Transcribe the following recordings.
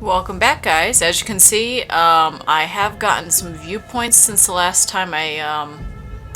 Welcome back, guys. As you can see, I have gotten some viewpoints since the last time I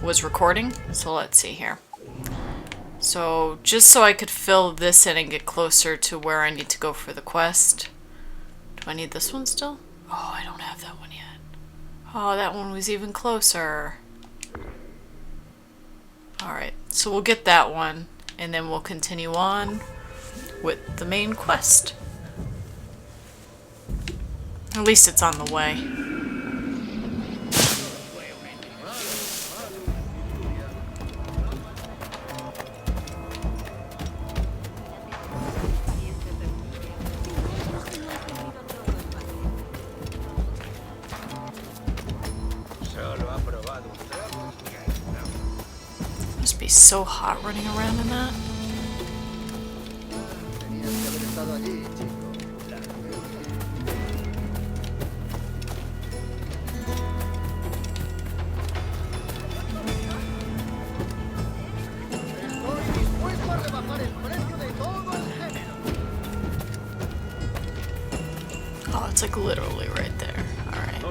was recording. So let's see here. So just so I could fill this in and get closer to where I need to go for the quest. Do I need this one still? Oh, I don't have that one yet. Oh, that one was even closer. Alright, so we'll get that one, and then we'll continue on with the main quest. At least it's on the way. Must be so hot running around in that. Oh, it's like literally right there. Alright.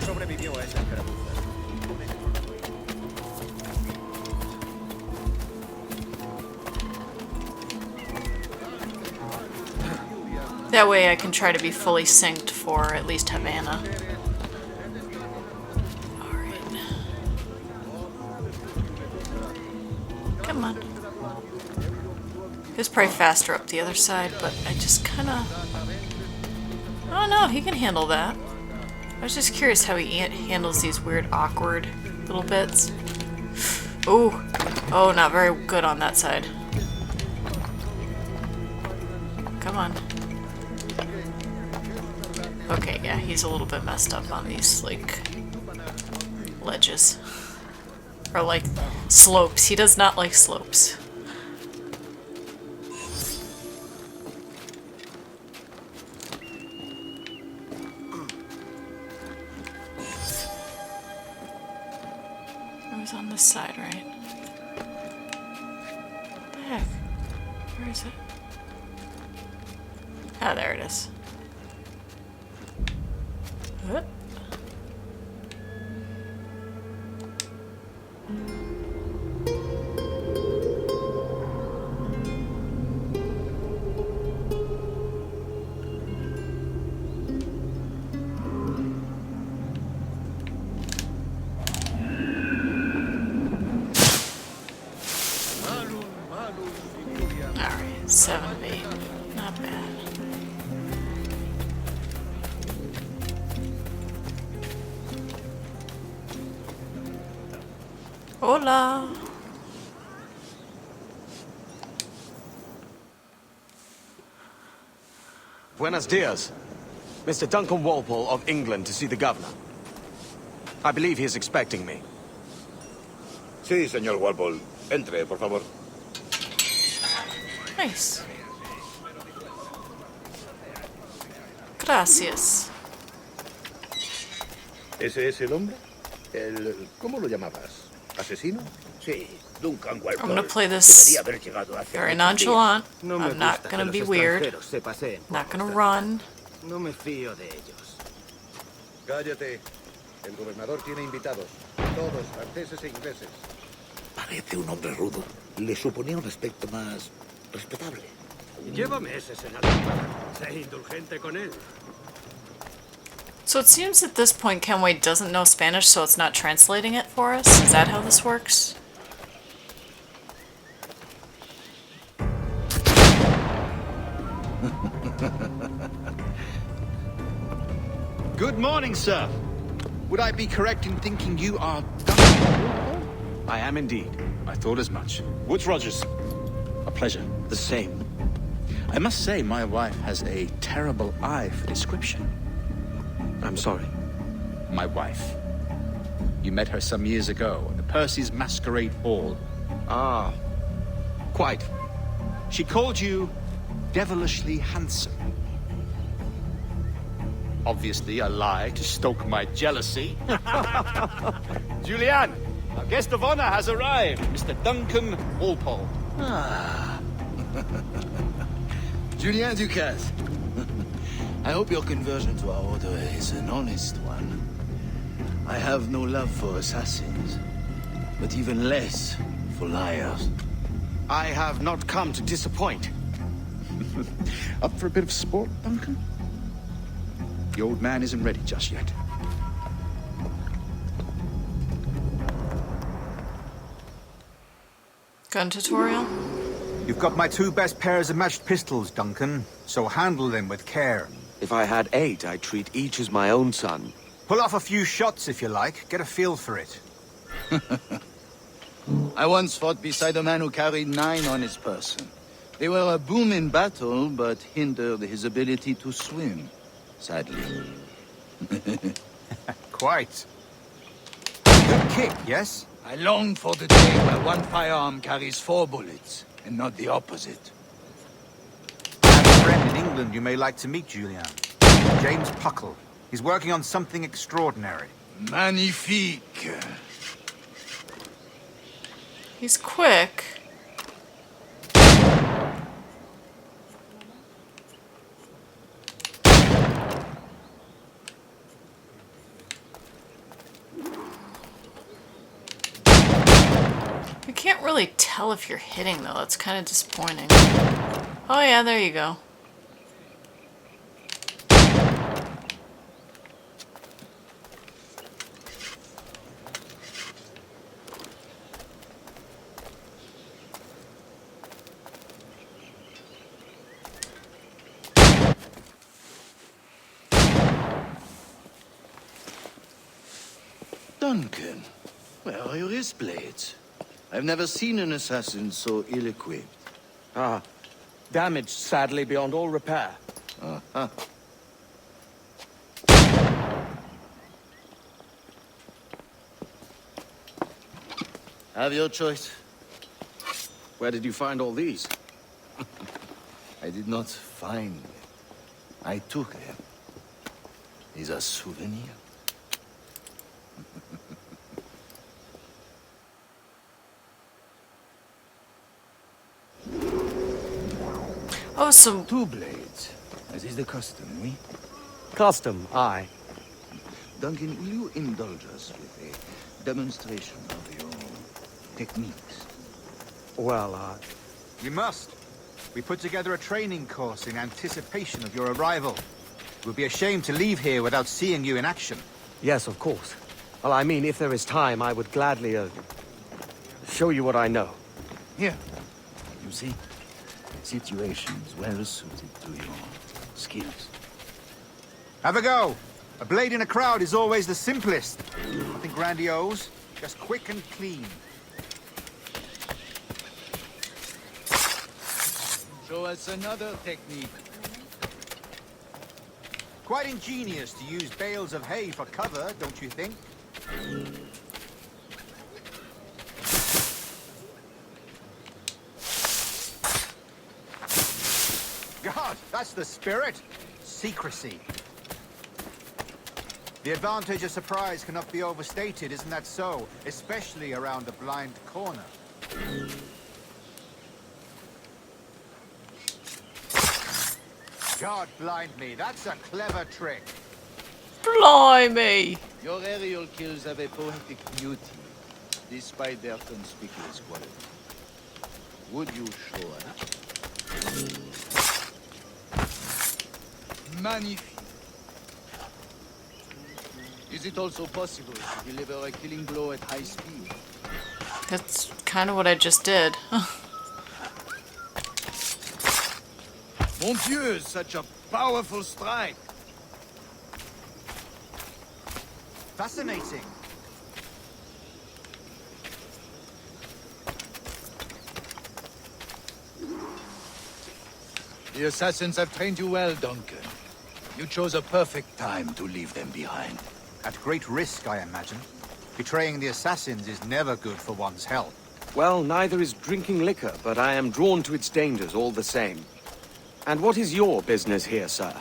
That way I can try to be fully synced for at least Havana. Alright. Come on. It's probably faster up the other side, but I just kinda... Oh no, he can handle that. I was just curious how he handles these weird, awkward little bits. Ooh. Oh, not very good on that side. Come on. Okay, yeah, he's a little bit messed up on these, like, ledges. Or, like, slopes. He does not like slopes. It was on this side, right? What the heck? Where is it? Ah, there it is. What? Alright, 7 of 8. Not bad. Hola! Buenos dias. Mr. Duncan Walpole of England to see the governor. I believe he is expecting me. Sí, señor Walpole. Entre, por favor. Nice. Gracias. ¿Ese es el hombre? ¿Cómo lo llamabas? ¿Asesino? Sí, Duncan Walpole. I'm gonna play this Debería haber llegado hace very muchos días. nonchalant. No me I'm not gusta gonna que be los weird. extranjeros se paseen por Not gonna nuestra run. tierra. No me fío de ellos. Cállate. El gobernador tiene invitados. Todos franceses e ingleses. Parece un hombre rudo. Le suponía un aspecto más respetable. Lleva meses en Alcalá. Sé indulgente con él. So it seems at this point Kenway doesn't know Spanish, so it's not translating it for us. Is that how this works? Good morning, sir. Would I be correct in thinking you are Duncan? I am indeed. I thought as much. Woods Rogers. A pleasure. The same. I must say, my wife has a terrible eye for description. I'm sorry. My wife. You met her some years ago at the Percy's Masquerade Ball. Ah. Quite. She called you devilishly handsome. Obviously a lie to stoke my jealousy. Julianne, our guest of honor has arrived, Mr. Duncan Walpole. Julien Ducasse. I hope your conversion to our order is an honest one. I have no love for assassins, but even less for liars. I have not come to disappoint. Up for a bit of sport, Duncan? The old man isn't ready just yet. Gun tutorial? You've got my 2 best pairs of matched pistols, Duncan, so handle them with care. If I had 8, I'd treat each as my own son. Pull off a few shots if you like, get a feel for it. I once fought beside a man who carried 9 on his person. They were a boom in battle, but hindered his ability to swim, sadly. Quite. Good kick, yes? I long for the day where one firearm carries 4 bullets, and not the opposite. I have a friend in England you may like to meet, Julian. James Puckle. He's working on something extraordinary. Magnifique. He's quick. You can't really tell if you're hitting, though. That's kind of disappointing. Oh yeah, there you go. Duncan, where are your wrist blades? I've never seen an assassin so ill-equipped. Ah, damaged sadly beyond all repair. Uh-huh. Have your choice. Where did you find all these? I did not find them. I took them. These are souvenirs. Oh, so 2 blades, as is the custom, oui? Custom, aye. Duncan, will you indulge us with a demonstration of your techniques? Well, You must. We put together a training course in anticipation of your arrival. It would be a shame to leave here without seeing you in action. yes, of course. Well, I mean, if there is time, I would gladly, show you what I know. Here. You see? Situations well suited to your skills. Have a go. A blade in a crowd is always the simplest. Nothing grandiose, just quick and clean. Show us another technique. Quite ingenious to use bales of hay for cover, don't you think? God, that's the spirit. Secrecy. The advantage of surprise cannot be overstated, isn't that so? Especially around a blind corner. God blind me, that's a clever trick. blimey. Your aerial kills have a poetic beauty, despite their conspicuous quality. Would you show us? Magnifique. Is it also possible to deliver a killing blow at high speed? That's kind of what I just did. Mon Dieu, such a powerful strike! Fascinating. The assassins have trained you well, Duncan. You chose a perfect time to leave them behind. At great risk, I imagine. Betraying the assassins is never good for one's health. Well, neither is drinking liquor, but I am drawn to its dangers all the same. And what is your business here, sir?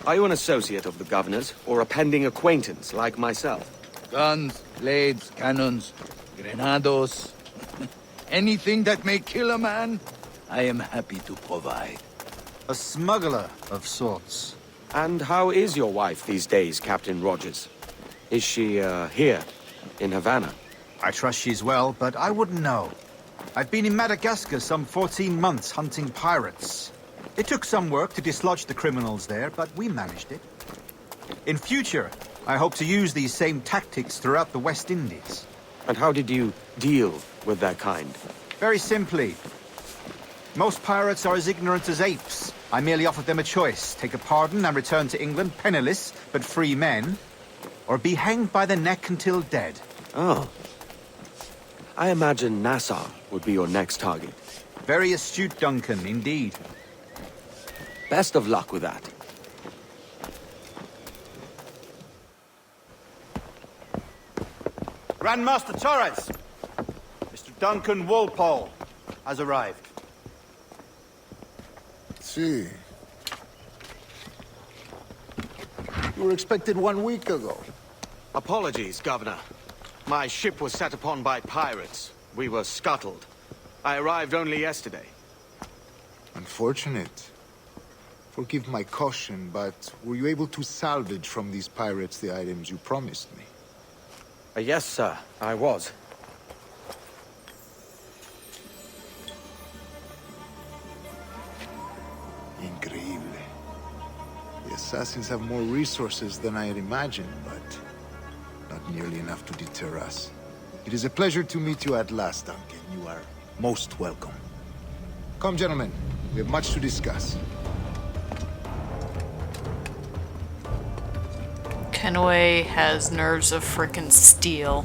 Are you an associate of the governor's, or a pending acquaintance like myself? Guns, blades, cannons, grenados. Anything that may kill a man, I am happy to provide. A smuggler of sorts. And how is your wife these days, Captain Rogers? Is she, here, in Havana? I trust she's well, but I wouldn't know. I've been in Madagascar some 14 months hunting pirates. It took some work to dislodge the criminals there, but we managed it. In future, I hope to use these same tactics throughout the West Indies. And how did you deal with their kind? Very simply. Most pirates are as ignorant as apes. I merely offered them a choice. Take a pardon and return to England penniless, but free men. Or be hanged by the neck until dead. Oh. I imagine Nassau would be your next target. Very astute, Duncan, indeed. Best of luck with that. Grandmaster Torres! Mr. Duncan Walpole has arrived. See. You were expected 1 week ago. Apologies, Governor. My ship was set upon by pirates. We were scuttled. I arrived only yesterday. Unfortunate. Forgive my caution, but were you able to salvage from these pirates the items you promised me? Yes, sir, I was. Increíble. The assassins have more resources than I had imagined, but not nearly enough to deter us. It is a pleasure to meet you at last, Duncan. You are most welcome. Come, gentlemen. We have much to discuss. Kenway has nerves of frickin' steel.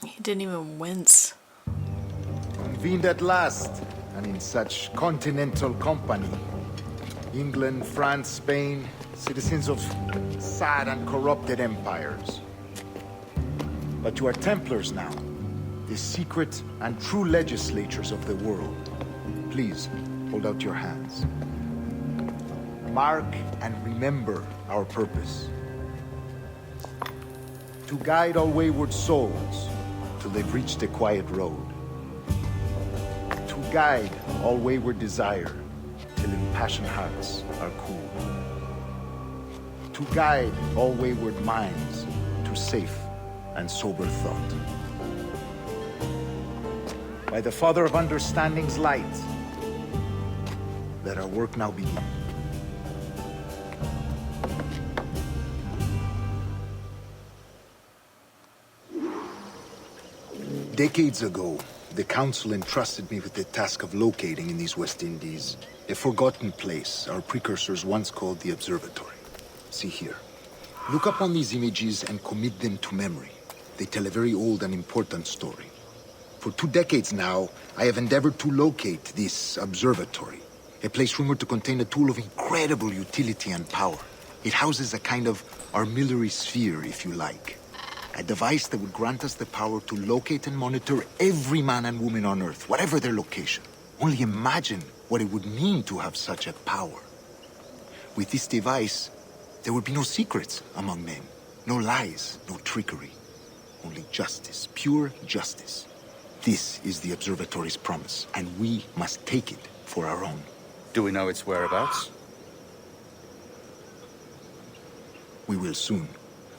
He didn't even wince. Convened at last, and in such continental company. England, France, Spain, citizens of sad and corrupted empires. But you are Templars now, the secret and true legislatures of the world. Please, hold out your hands. Mark and remember our purpose. To guide all wayward souls till they've reached a quiet road. To guide all wayward desire till impassioned hearts are cool. To guide all wayward minds to safe and sober thought. By the Father of Understanding's light, let our work now begin. Decades ago, the Council entrusted me with the task of locating in these West Indies a forgotten place our precursors once called the Observatory. See here. Look up on these images and commit them to memory. They tell a very old and important story. For 2 decades now, I have endeavored to locate this observatory, a place rumored to contain a tool of incredible utility and power. It houses a kind of armillary sphere, if you like. A device that would grant us the power to locate and monitor every man and woman on Earth, whatever their location. Only imagine what it would mean to have such a power. With this device, there would be no secrets among men, no lies, no trickery. Only justice, pure justice. This is the Observatory's promise, and we must take it for our own. Do we know its whereabouts? We will soon.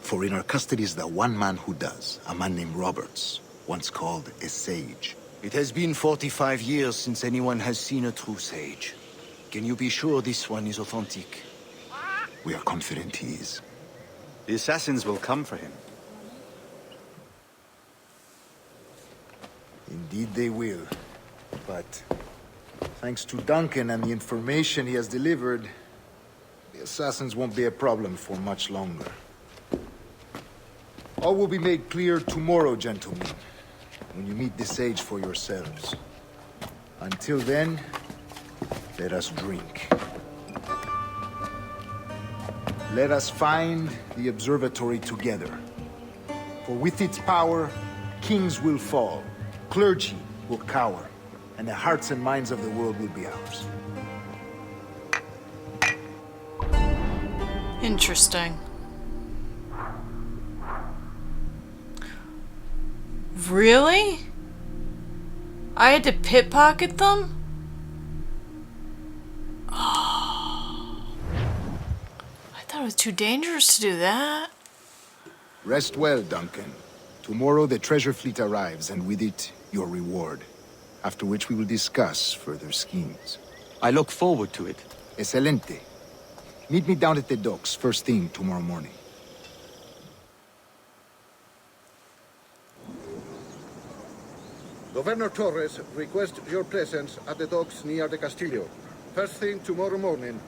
For in our custody is the one man who does, a man named Roberts, once called a sage. It has been 45 years since anyone has seen a true sage. Can you be sure this one is authentic? We are confident he is. The assassins will come for him. Indeed they will. But thanks to Duncan and the information he has delivered, the assassins won't be a problem for much longer. All will be made clear tomorrow, gentlemen, when you meet the sage for yourselves. Until then, let us drink. Let us find the observatory together. For with its power, kings will fall, clergy will cower, and the hearts and minds of the world will be ours. Interesting. Really? I had to pickpocket them? thought it was too dangerous to do that. Rest well, Duncan. Tomorrow the treasure fleet arrives, and with it, your reward. After which we will discuss further schemes. I look forward to it. Excelente. Meet me down at the docks first thing tomorrow morning. Governor Torres requests your presence at the docks near the Castillo. First thing tomorrow morning.